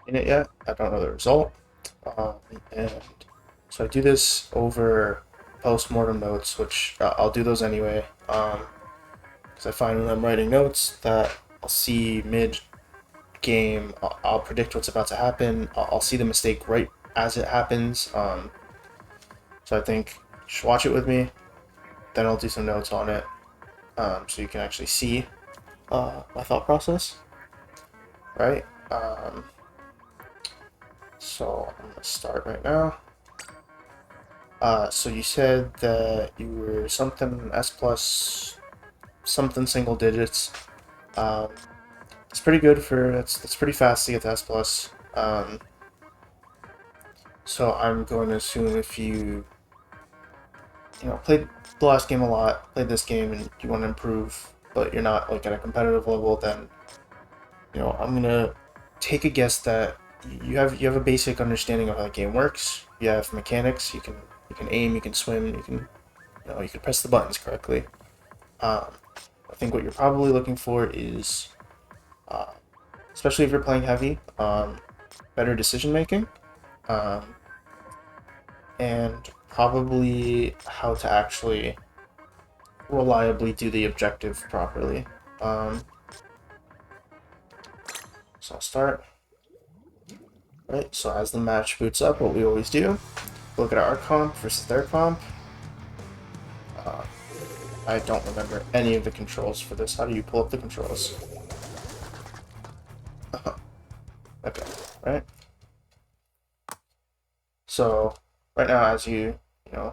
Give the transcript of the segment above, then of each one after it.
In it yet. I don't know the result. Um, and so I do this over post-mortem notes, which I'll do those anyway. Because I find when I'm writing notes that I'll see mid-game, I'll predict what's about to happen. I'll see the mistake right as it happens. So I think just watch it with me. Then I'll do some notes on it, so you can actually see my thought process, right? So I'm gonna start right now. So you said that you were something S plus something single digits. Um, it's pretty good for that's pretty fast to get to S plus. So I'm going to assume if you played the last game a lot, played this game, and you want to improve, but you're not like at a competitive level, then I'm gonna take a guess that you have a basic understanding of how the game works. You have mechanics. You can aim. You can swim. You can press the buttons correctly. Um, I think what you're probably looking for is, uh, especially if you're playing heavy, better decision making, um, and probably how to actually reliably do the objective properly. Um, so I'll start. Right, so as the match boots up, what we always do, look at our comp versus their comp. Uh, I don't remember any of the controls for this. How do you pull up the controls? Okay, right? So, right now, as you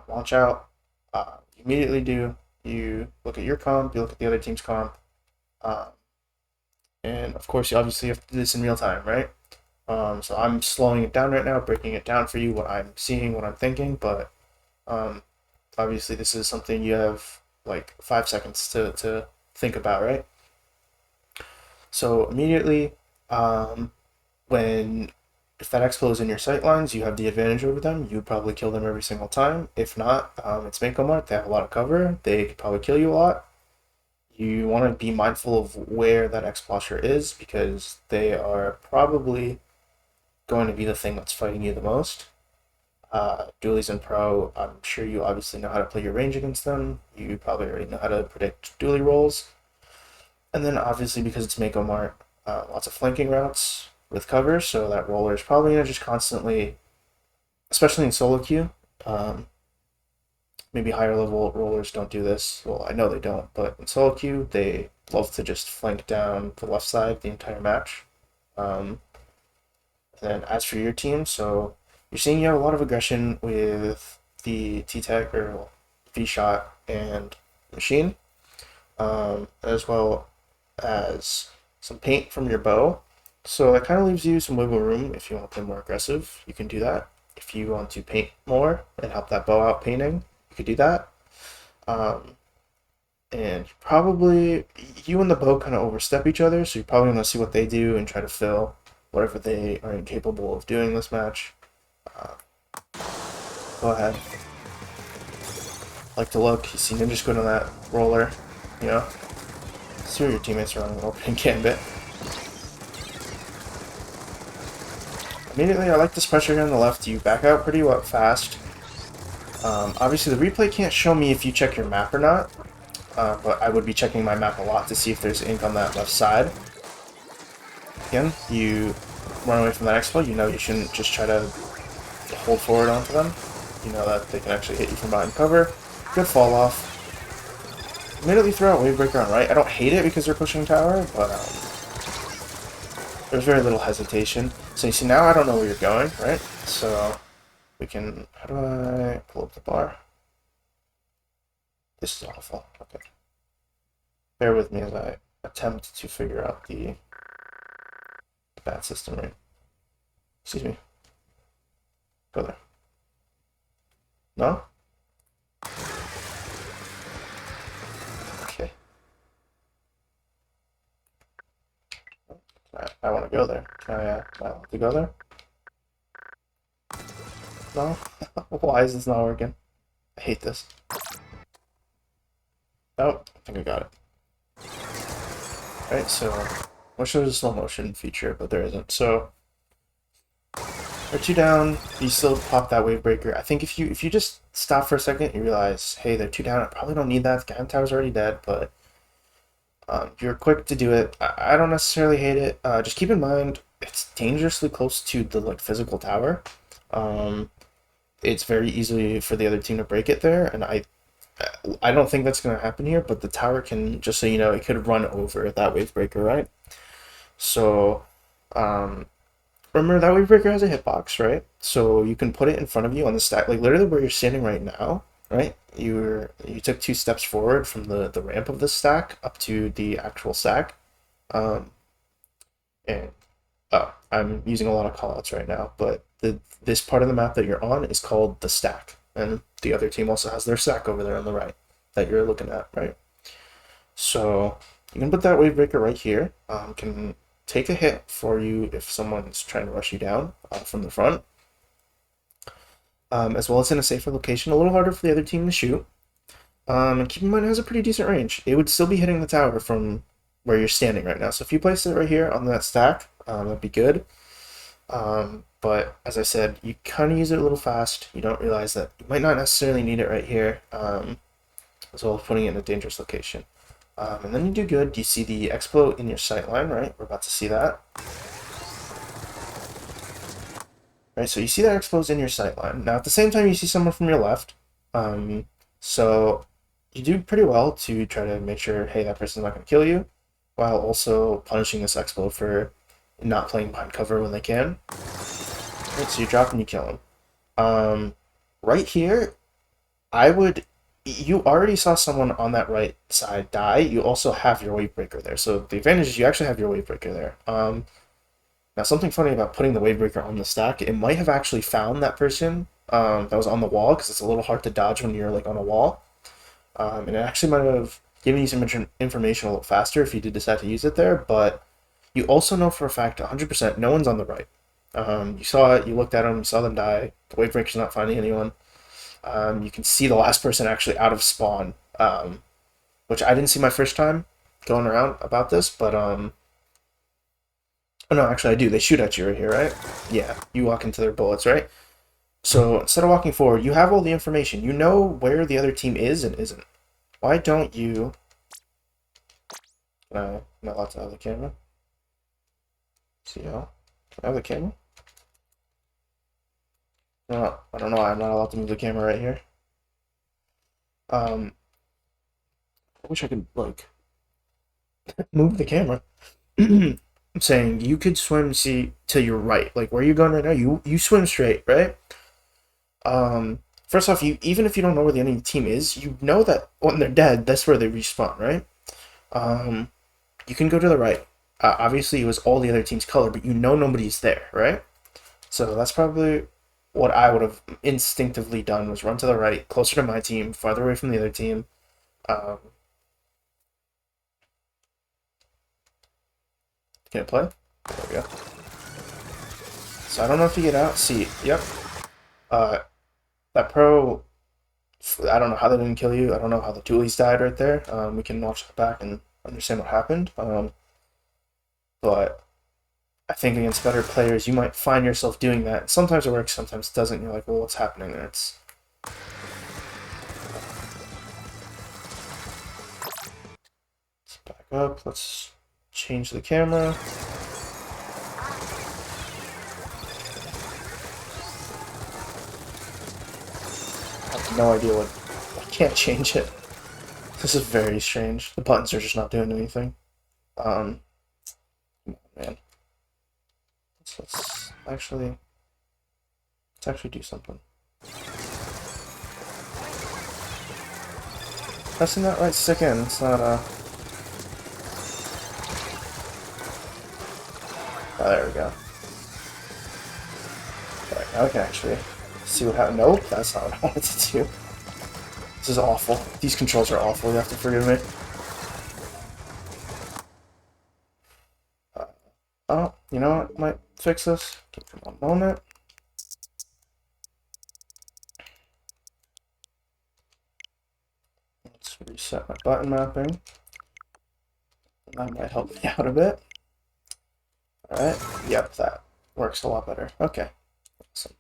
launch out, you immediately you look at your comp, you look at the other team's comp, um, and of course, you obviously have to do this in real time, right? So I'm slowing it down right now, breaking it down for you, what I'm seeing, what I'm thinking, but um, obviously this is something you have like 5 seconds to think about, right? So immediately, um, when if that expo is in your sight lines, you have the advantage over them. You would probably kill them every single time. If not, it's MakoMart. They have a lot of cover. They could probably kill you a lot. You want to be mindful of where that exploiter is because they are probably going to be the thing that's fighting you the most. Dualies and Pro, I'm sure you obviously know how to play your range against them. You probably already know how to predict dually rolls. And then obviously because it's MakoMart, lots of flanking routes with cover, so that roller is probably going to just constantly, especially in solo queue, um, maybe higher level rollers don't do this. Well, I know they don't, but in solo queue, they love to just flank down the left side the entire match. Um, and then as for your team, so you're seeing you have a lot of aggression with the T-Tech or V-Shot and Machine, as well as some paint from your bow. So that kind of leaves you some wiggle room if you want to play more aggressive. You can do that. If you want to paint more and help that bow out painting, you could do that. Um, and probably you and the bow kind of overstep each other, so you probably want to see what they do and try to fill whatever they are incapable of doing this match. Uh, Go ahead. Like to look, you see Ninja Squid on that roller, you know? See what your teammates are on an opening gambit. Immediately, I like this pressure here on the left. You back out pretty fast. Obviously, the replay can't show me if you check your map or not, but I would be checking my map a lot to see if there's ink on that left side. Again, you run away from that expo, you know you shouldn't just try to hold forward onto them. You know that they can actually hit you from behind cover. Good fall off. Immediately throw out Wavebreaker on right. I don't hate it because they're pushing tower, but there's very little hesitation. So you see now I don't know where you're going, right? So we can, how do I pull up the bar? This is awful. Okay. Bear with me as I attempt to figure out the bat system, right? Excuse me. Go there. No? Okay. I want to go there. Can I want to go there? No? Why is this not working? I hate this. Oh, I think I got it. right? So wish there was a slow motion feature, but there isn't. So or two down, you still pop that wave breaker. I think if you just stop for a second, you realize, hey, they're two down. I probably don't need that. The Gam Tower's already dead, but if you're quick to do it, I don't necessarily hate it. Just keep in mind it's dangerously close to the like physical tower. Um, it's very easy for the other team to break it there, and I don't think that's going to happen here. But the tower can, just so you know, it could run over that wave breaker, right? So um, remember that wave breaker has a hitbox, right? So you can put it in front of you on the stack, like literally where you're standing right now, right? You took two steps forward from the ramp of the stack up to the actual stack, um, and oh, I'm using a lot of callouts right now, but this part of the map that you're on is called the stack, and the other team also has their stack over there on the right that you're looking at, right? So you can put that wave breaker right here. Can take a hit for you if someone's trying to rush you down from the front, as well as in a safer location. A little harder for the other team to shoot. And keep in mind, it has a pretty decent range. It would still be hitting the tower from where you're standing right now. So if you place it right here on that stack, that'd be good. But as I said, you kind of use it a little fast. You don't realize that you might not necessarily need it right here, as well as putting it in a dangerous location. And then you do good. You see the expo in your sight line, right? We're about to see that. Right, so you see that expo's in your sight line. Now, at the same time, you see someone from your left. So you do pretty well to try to make sure, hey, that person's not going to kill you, while also punishing this expo for not playing behind cover when they can. Right, so you drop and you kill him. Right here, I would. You already saw someone on that right side die. You also have your wave breaker there. So the advantage is you actually have your wave breaker there. Now, something funny about putting the wave breaker on the stack, it might have actually found that person that was on the wall because it's a little hard to dodge when you're like on a wall. And it actually might have given you some information a little faster if you did decide to use it there. But you also know for a fact 100% no one's on the right. You saw it, you looked at them, you saw them die. The wave breaker's not finding anyone. You can see the last person actually out of spawn, which I didn't see my first time going around about this, but oh no, actually I do. They shoot at you right here, right? Yeah, you walk into their bullets, right? So instead of walking forward, you have all the information. You know where the other team is and isn't. Why don't you? I'm not allowed to have the camera. See how? Can I have the camera? No, I don't know why I'm not allowed to move the camera right here. I wish I could like move the camera. I'm saying you could swim, see, to your right, like where you're going right now. You swim straight, right? First off, you even if you don't know where the enemy team is, you know that when they're dead, that's where they respawn, right? Um, you can go to the right. Obviously, it was all the other team's color, but you know nobody's there, right? So that's probably what I would have instinctively done was run to the right, closer to my team, farther away from the other team. Um, can it play? There we go. So I don't know if you get out. See, yep. Uh, that pro. I don't know how they didn't kill you. I don't know how the dualies died right there. We can watch it back and understand what happened. But I think against better players, you might find yourself doing that. Sometimes it works, sometimes it doesn't. You're like, well, what's happening there? It's let's back up. Let's change the camera. I have no idea what. I can't change it. This is very strange. The buttons are just not doing anything. Um, man. Let's actually do something. Pressing that right stick in. It's not oh, there we go. Alright, now we can actually see what happened. Nope, that's not what I wanted to do. This is awful. These controls are awful. You have to forgive me. Oh, you know what? Might fix this. Give me one moment. Let's reset my button mapping. That might help me out a bit. Alright, yep, that works a lot better. Okay, awesome.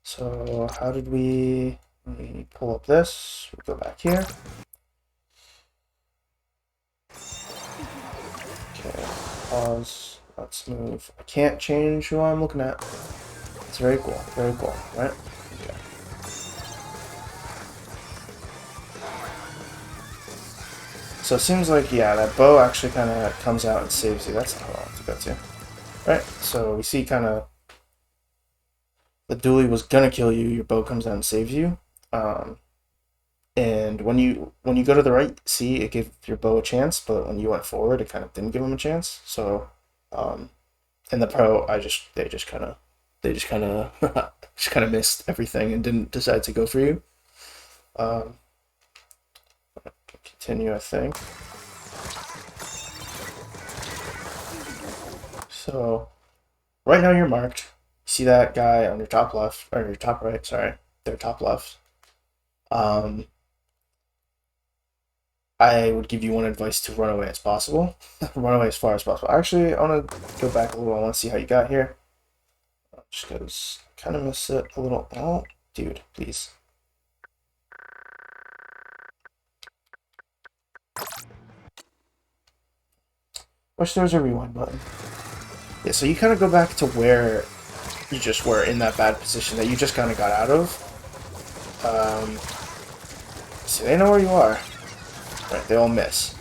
So how did we... Let me pull up this, we'll go back here. Okay, pause, let's move. I can't change who I'm looking at. It's very cool, right? Okay. So it seems like, yeah, that bow actually kind of comes out and saves you. That's not what I want to go to. Right, so we see kind of the dually was gonna kill you, your bow comes out and saves you. And when you go to the right, see, it gave your bow a chance, but when you went forward, it kind of didn't give him a chance. So, in the pro, they just kind of just kind of missed everything and didn't decide to go for you. Continue, I think. So, right now you're marked. See that guy on your top left, or your top right, sorry, their top left. I would give you one advice to run away as possible. Run away as far as possible. Actually, I want to go back a little. I want to see how you got here. Just because I kind of missed it a little. Oh, dude, please. Wish there was a rewind button. Yeah, so you kind of go back to where you just were in that bad position that you just kind of got out of. See, they know where you are. Right, they all miss.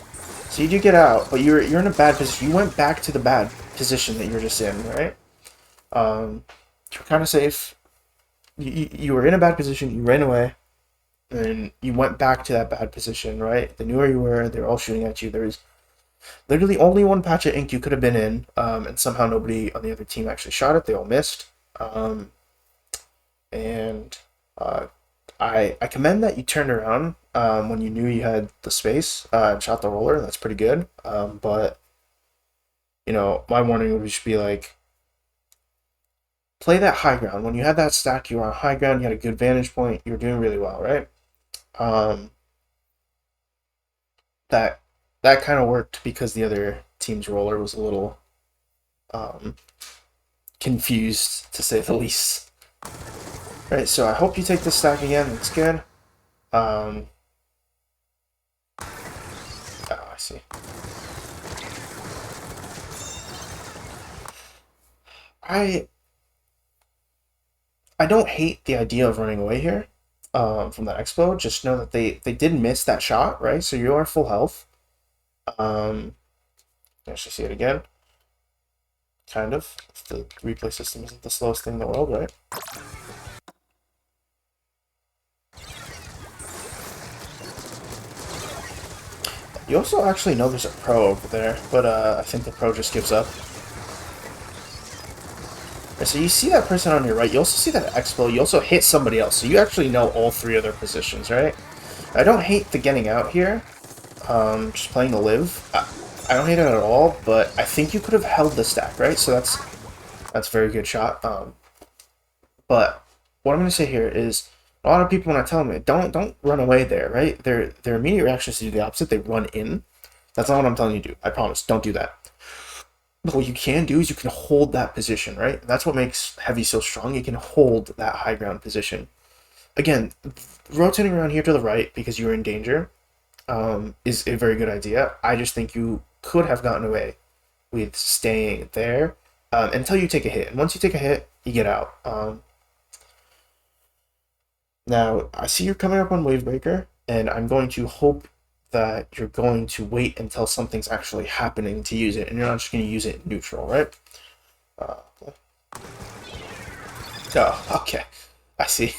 So you do get out, but you're in a bad position. You went back to the bad position that you were just in, right? You're kind of safe. You were in a bad position. You ran away, and you went back to that bad position, right? They knew where you were. They were all shooting at you. There was literally only one patch of ink you could have been in, and somehow nobody on the other team actually shot it. They all missed. I commend that you turned around when you knew you had the space and shot the roller. That's pretty good. But, you know, my warning would just be like, play that high ground. When you had that stack, you were on high ground, you had a good vantage point, you were doing really well, right? That kind of worked because the other team's roller was a little confused, to say the least. Right, so I hope you take this stack again. That's good. Oh, I see. I don't hate the idea of running away here from that explode. Just know that they did miss that shot, right? So you are full health. Actually see it again. Kind of. The replay system isn't the slowest thing in the world, right? You also actually know there's a pro over there, but I think the pro just gives up. Right, so you see that person on your right, you also see that explode, you also hit somebody else, so you actually know all three of their positions, right? I don't hate the getting out here, just playing to live. I don't hate it at all, but I think you could have held the stack, right? So that's a very good shot. But what I'm going to say here is, a lot of people, when I tell them, don't run away there, right? Their immediate reaction is to do the opposite. They run in. That's not what I'm telling you to do. I promise. Don't do that. But what you can do is you can hold that position, right? That's what makes Heavy so strong. You can hold that high ground position. Again, rotating around here to the right because you're in danger is a very good idea. I just think you could have gotten away with staying there until you take a hit. And once you take a hit, you get out. Now, I see you're coming up on Wavebreaker, and I'm going to hope that you're going to wait until something's actually happening to use it, and you're not just going to use it in neutral, right? Oh, okay. I see.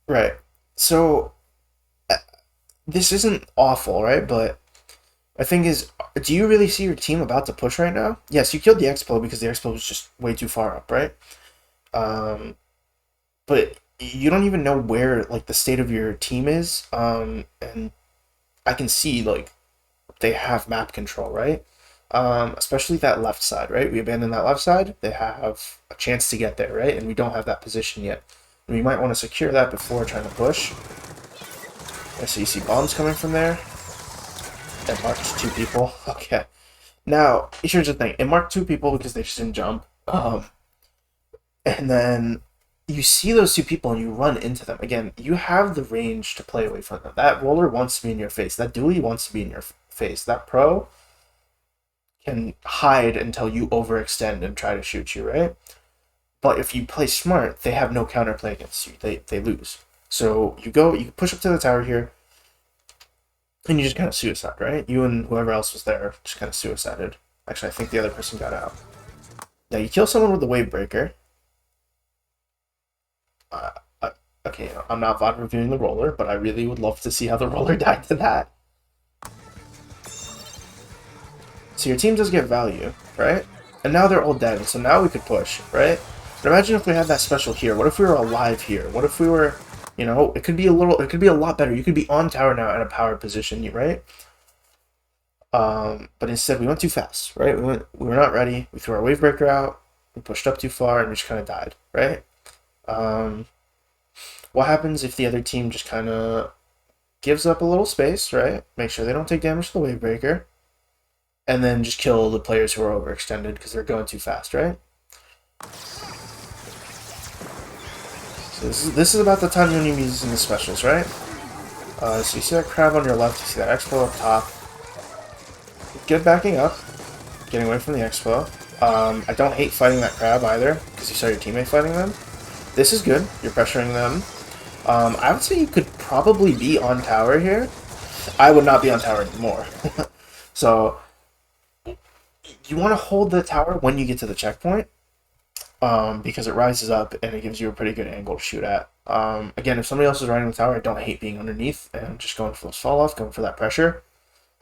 Right. So, this isn't awful, right? But the thing is, do you really see your team about to push right now? Yes, you killed the Expo because the Expo was just way too far up, right? But you don't even know where, like, the state of your team is, and I can see, like, they have map control, right? Especially that left side, right? We abandoned that left side, they have a chance to get there, right? And we don't have that position yet. And we might want to secure that before trying to push. And so you see bombs coming from there. It marked 2 people. Okay. Now, here's the thing. It marked 2 people because they just didn't jump. And then you see those 2 people and you run into them. Again, you have the range to play away from them. That roller wants to be in your face. That dually wants to be in your face. That pro can hide until you overextend and try to shoot you, right? But if you play smart, they have no counterplay against you. They lose. So you push up to the tower here, and you just kind of suicide, right? You and whoever else was there just kind of suicided. Actually, I think the other person got out. Now you kill someone with the wave breaker. Okay, I'm not VOD reviewing the roller, but I really would love to see how the roller died to that. So your team does get value, right? And now they're all dead, so now we could push, right? But imagine if we had that special here. What if we were alive here? What if we were, you know, it could be a lot better. You could be on tower now in a power position, right? But instead we went too fast, right? We were not ready. We threw our wave breaker out. We pushed up too far and we just kind of died, right? What happens if the other team just kind of gives up a little space, right? Make sure they don't take damage to the wave breaker, and then just kill the players who are overextended because they're going too fast, right? So this is about the time when you're using the specials, right? So you see that crab on your left, you see that expo up top. Good backing up, getting away from the expo. I don't hate fighting that crab either, because you saw your teammate fighting them. This is good, you're pressuring them. I would say you could probably be on tower here. I would not be on tower anymore. So, you want to hold the tower when you get to the checkpoint, because it rises up and it gives you a pretty good angle to shoot at. Again, if somebody else is riding the tower, I don't hate being underneath and just going for those fall off, going for that pressure.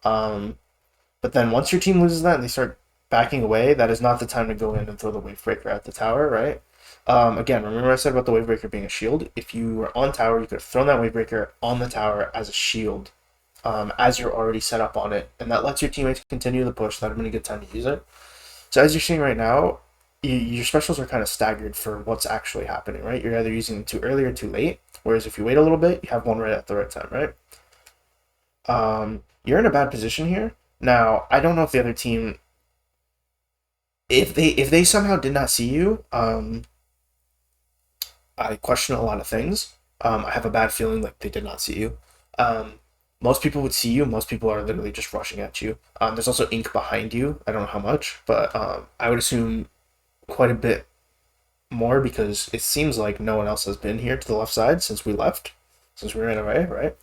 But then once your team loses that and they start backing away, that is not the time to go in and throw the wave breaker at the tower, right? Again, remember I said about the wave breaker being a shield? If you were on tower, you could have thrown that wave breaker on the tower as a shield, as you're already set up on it, and that lets your teammates continue the push. That would have been a good time to use it. So as you're seeing right now, your specials are kind of staggered for what's actually happening, right? You're either using them too early or too late, whereas if you wait a little bit, you have one right at the right time, right? You're in a bad position here. Now, I don't know if the other team, if they somehow did not see you, I question a lot of things. I have a bad feeling like they did not see you. Most people would see you. Most people are literally just rushing at you. There's also ink behind you. I don't know how much, but I would assume quite a bit more because it seems like no one else has been here to the left side since we left, since we ran away, right?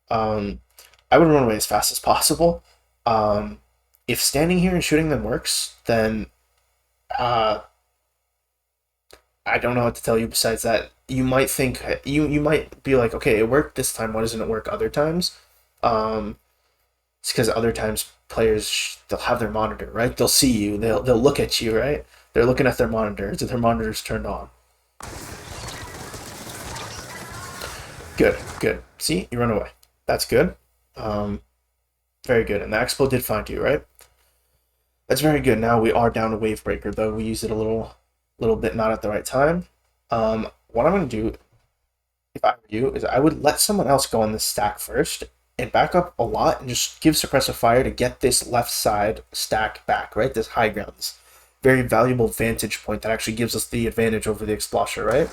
I would run away as fast as possible. If standing here and shooting them works, then I don't know what to tell you besides that. You might think you might be like, okay, it worked this time. Why doesn't it work other times? It's because other times players they'll have their monitor, right? They'll see you. They'll look at you, right? They're looking at their monitors. Their monitors turned on. Good, good. See, you run away. That's good. Very good. And the expo did find you, right? That's very good. Now we are down to wave breaker, though we used it a little bit not at the right time. What I'm going to do, if I were you, is I would let someone else go on this stack first and back up a lot and just give suppressive fire to get this left side stack back, right? This high ground, this very valuable vantage point that actually gives us the advantage over the Explosher, right?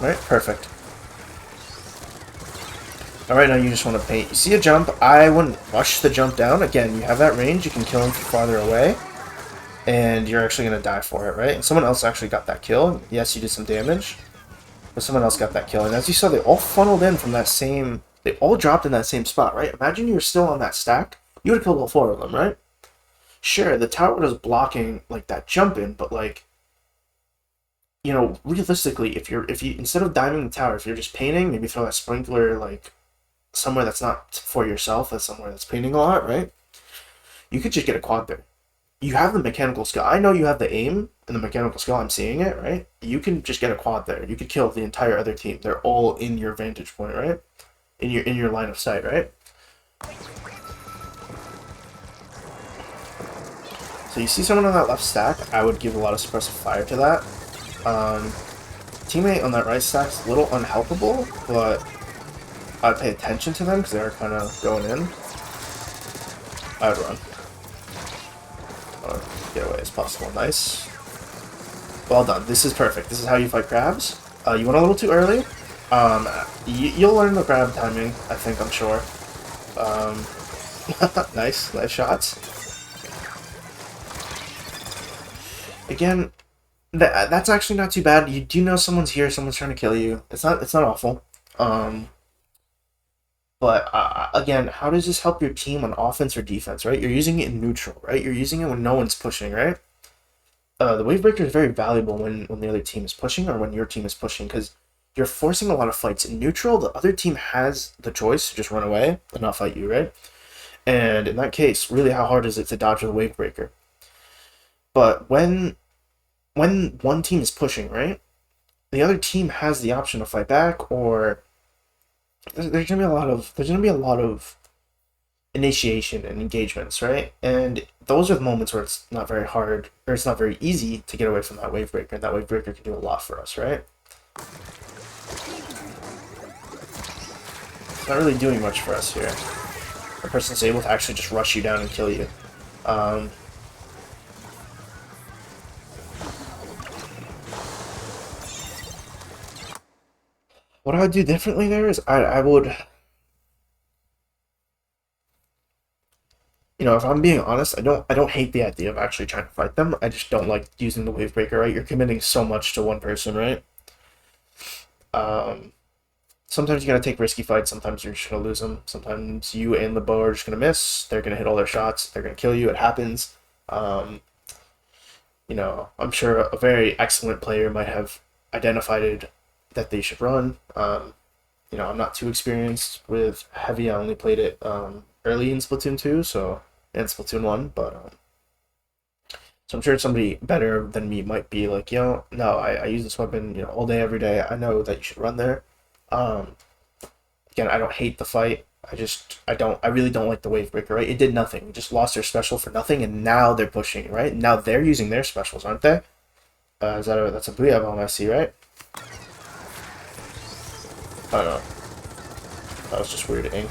Right, perfect. Alright, now you just want to paint. You see a jump, I wouldn't rush the jump down. Again, you have that range, you can kill him from farther away. And you're actually going to die for it, right? And someone else actually got that kill. Yes, you did some damage. But someone else got that kill. And as you saw, they all funneled in from that same... They all dropped in that same spot, right? Imagine you were still on that stack. You would have killed all 4 of them, right? Sure, the tower was blocking, like, that jump in, but, like... You know, realistically, if you instead of diving the tower, if you're just painting, maybe throw that sprinkler, like, somewhere that's not for yourself, that's somewhere that's painting a lot, right? You could just get a quad there. You have the mechanical skill. I know you have the aim and the mechanical skill. I'm seeing it, right? You can just get a quad there. You could kill the entire other team. They're all in your vantage point, right? In your line of sight, right? So you see someone on that left stack, I would give a lot of suppressive fire to that. Teammate on that right stack's a little unhelpable, but I'd pay attention to them because they're kind of going in. I'd run. Or get away as possible. Nice. Well done. This is perfect. This is how you fight crabs. You went a little too early. You'll learn the grab timing, I think, I'm sure. Nice. Nice shots. Again, that's actually not too bad. You do know someone's here, someone's trying to kill you. It's not awful. But again, how does this help your team on offense or defense, right? You're using it in neutral, right? You're using it when no one's pushing, right? The wave breaker is very valuable when the other team is pushing or when your team is pushing because you're forcing a lot of fights. In neutral, the other team has the choice to just run away and not fight you, right? And in that case, really how hard is it to dodge the wave breaker? But when one team is pushing, right? The other team has the option to fight back, or there's gonna be a lot of initiation and engagements, right? And those are the moments where it's not very hard, or it's not very easy to get away from that wave breaker, and that wave breaker can do a lot for us, right? It's not really doing much for us here. The person's able to actually just rush you down and kill you. What I would do differently there is I would, you know, if I'm being honest, I don't hate the idea of actually trying to fight them. I just don't like using the wave breaker, right? You're committing so much to one person, right? Sometimes you gotta take risky fights. Sometimes you're just gonna lose them. Sometimes you and the bow are just gonna miss. They're gonna hit all their shots. They're gonna kill you. It happens. You know, I'm sure a very excellent player might have identified that they should run. You know, I'm not too experienced with heavy. I only played it early in Splatoon 2, so and Splatoon 1, but so I'm sure somebody better than me might be like, yo, no, I use this weapon, you know, all day, every day. I know that you should run there. Um, Again, I don't hate the fight. I really don't like the wave breaker, right? It did nothing. It just lost their special for nothing, and now they're pushing, right? Now they're using their specials, aren't they? That's a Booyah bomb I see, right? I don't know. That was just weird ink.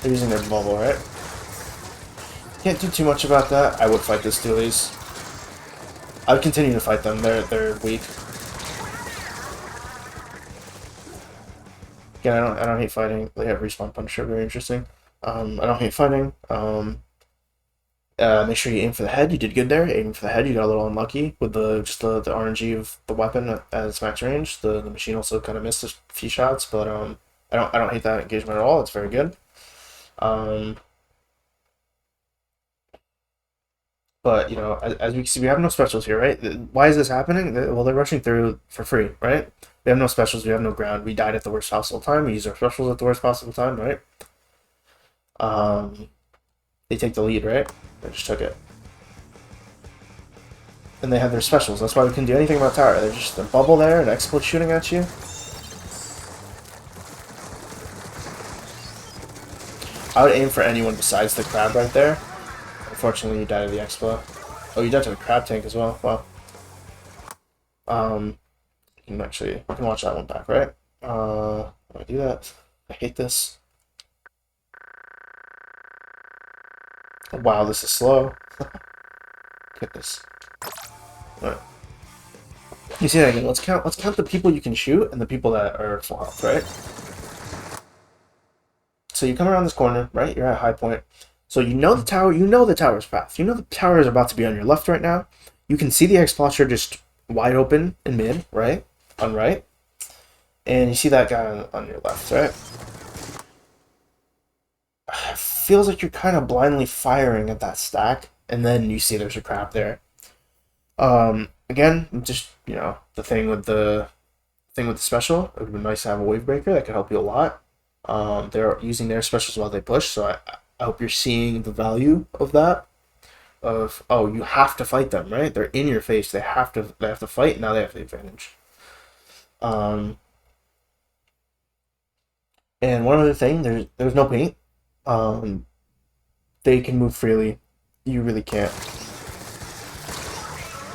They're using their bubble, right? Can't do too much about that. I would fight the Steelies. I would continue to fight them. They're weak. Again, I don't hate fighting. They have respawn punisher, very interesting. I don't hate fighting. Make sure you aim for the head. You did good there. Aiming for the head, you got a little unlucky with the RNG of the weapon at its max range. The machine also kind of missed a few shots, but I don't hate that engagement at all. It's very good. But you know, as we can see, we have no specials here, right? Why is this happening? Well, they're rushing through for free, right? We have no specials. We have no ground. We died at the worst possible time. We use our specials at the worst possible time, right? They take the lead, right? They just took it. And they have their specials. That's why we couldn't do anything about tower. They're just a bubble there, an exploit shooting at you. I would aim for anyone besides the crab right there. Unfortunately, you died to the exploit. Oh, you died to the crab tank as well. Wow. You can watch that one back, right? How do I do that? I hate this. Wow, this is slow. Goodness. All right. You see that again? Let's count the people you can shoot and the people that are full health, right? So you come around this corner, right? You're at high point. So you know the tower. You know the tower's path. You know the tower is about to be on your left right now. You can see the exploiter just wide open in mid, right? On right. And you see that guy on your left, right? Feels like you're kind of blindly firing at that stack, and then you see there's a crab there. Again, just, you know, the thing with the special, it would be nice to have a wave breaker that could help you a lot. They're using their specials while they push, so I hope you're seeing the value of that. Of, oh, you have to fight them, right? They're in your face. They have to fight. Now they have the advantage. And one other thing, there's no paint. They can move freely. You really can't.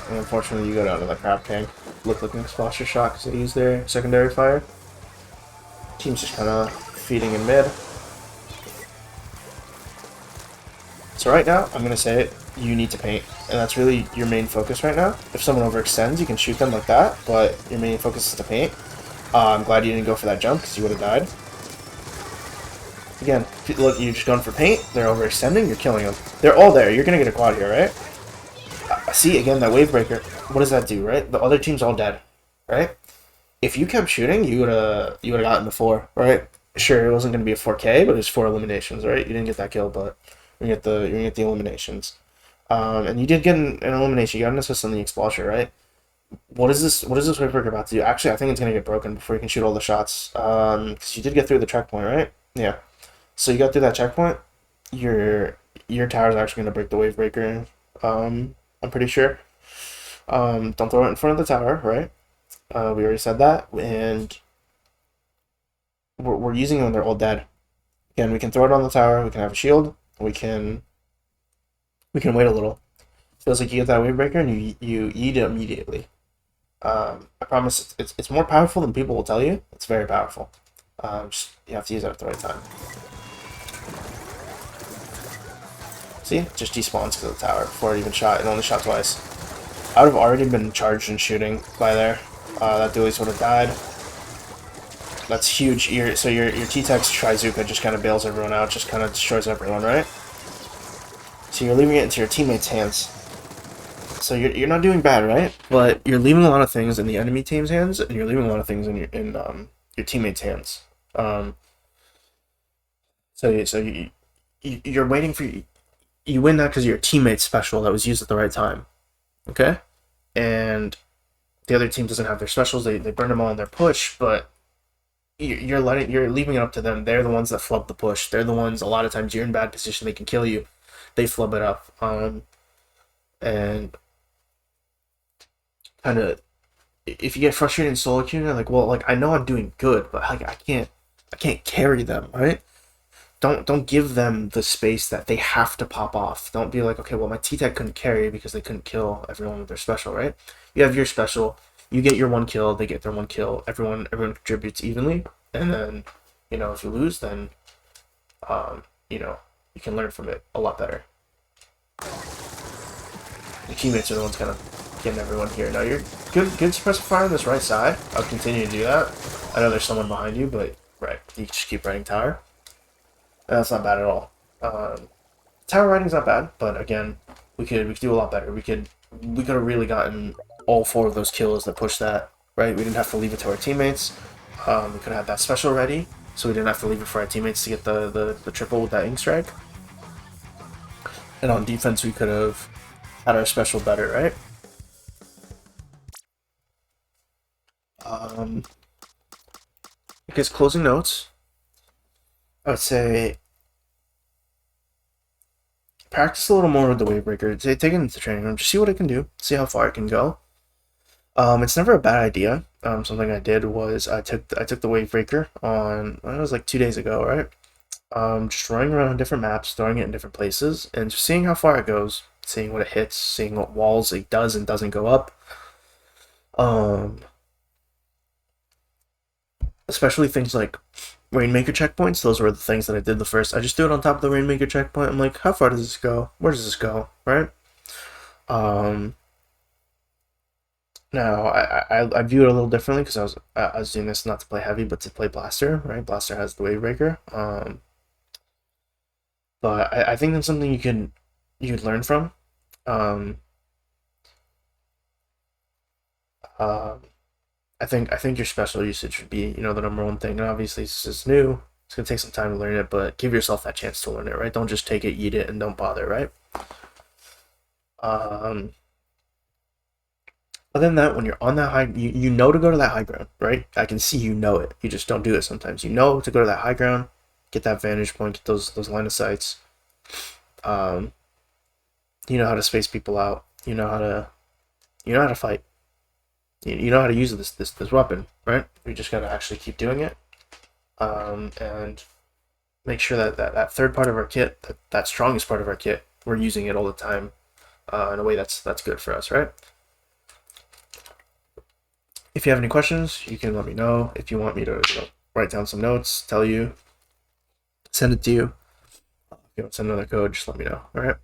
And unfortunately, you go down to the crab tank. Look like an explosive shot because they use their secondary fire. Team's just kind of feeding in mid. So right now, I'm going to say it, you need to paint. And that's really your main focus right now. If someone overextends, you can shoot them like that, but your main focus is to paint. I'm glad you didn't go for that jump because you would have died. Again, look, you're just going for paint. They're overextending. You're killing them. They're all there. You're going to get a quad here, right? See, again, that wave breaker. What does that do, right? The other team's all dead, right? If you kept shooting, you would have gotten the 4, right? Sure, it wasn't going to be a 4K, but it was 4 eliminations, right? You didn't get that kill, but you're gonna get the eliminations. And you did get an elimination. You got an assist on the expulsion, right? What is this wave breaker about to do? Actually, I think it's gonna get broken before you can shoot all the shots. Because you did get through the checkpoint, right? Yeah. So you got through that checkpoint. Your tower is actually gonna break the wave breaker. I'm pretty sure. Don't throw it in front of the tower, right? We already said that, and we're using it when they're all dead. Again, we can throw it on the tower. We can have a shield. We can wait a little. Feels like you get that wave breaker and you eat it immediately. I promise it's more powerful than people will tell you. It's very powerful. Just, you have to use it at the right time. See? Just despawns because of the tower before it even shot. It only shot twice. I would have already been charged and shooting by there. That dualies would have died. That's huge. So your T-Tex Trizuka just kind of bails everyone out, just kind of destroys everyone, right? So you're leaving it into your teammates' hands. So you're not doing bad, right? But you're leaving a lot of things in the enemy team's hands, and you're leaving a lot of things in your teammates' hands. So you're waiting for you win that because your teammate's special that was used at the right time, okay? And the other team doesn't have their specials. They burn them all in their push, but you're leaving it up to them. They're the ones that flub the push. They're the ones. A lot of times you're in bad position. They can kill you. They flub it up. And kind of, if you get frustrated in solo queue, you're like, well, like I know I'm doing good, but like I can't carry them, right? Don't give them the space that they have to pop off. Don't be like, okay, well my T-Tech couldn't carry because they couldn't kill everyone with their special, right? You have your special. You get your 1 kill, they get their 1 kill. Everyone contributes evenly, and then, if you lose, then, you can learn from it a lot better. Your teammates are the ones kind of getting everyone here. Now you're good suppressive fire on this right side. I'll continue to do that. I know there's someone behind you, but right, you just keep riding tower. That's not bad at all. Tower riding's not bad, but again, we could do a lot better. We could have really gotten all 4 of those kills that pushed that, right? We didn't have to leave it to our teammates. We could have had that special ready, so we didn't have to leave it for our teammates to get the triple with that ink strike. And on defense, we could have had our special better, right? I guess closing notes, I would say practice a little more with the wave breaker. Take it into the training room, just see what it can do, see how far it can go. It's never a bad idea. Something I did was I took the wave breaker on, it was like 2 days ago, right? Just running around on different maps, throwing it in different places, and just seeing how far it goes, seeing what it hits, seeing what walls it does and doesn't go up. Especially things like Rainmaker checkpoints. Those were the things that I did the first. I just do it on top of the Rainmaker checkpoint. I'm like, how far does this go? Where does this go? Right? Now I view it a little differently because I was doing this not to play heavy, but to play Blaster. Right? Blaster has the wave breaker. But I think that's something you could learn from. I think your special usage should be, the number one thing. And obviously, this is new. It's gonna take some time to learn it, but give yourself that chance to learn it, right? Don't just take it, eat it, and don't bother, right? Other than that, when you're on that high, you know to go to that high ground, right? I can see you know it. You just don't do it sometimes. You know to go to that high ground, get that vantage point, get those line of sights. You know how to space people out. You know how to fight. You know how to use this weapon, right? You just gotta actually keep doing it, and make sure that third part of our kit, that strongest part of our kit, we're using it all the time, in a way that's good for us, right? if you have any questions, you can let me know. If you want me to write down some notes, tell you, send it to you. If you want to send another code, just let me know. All right.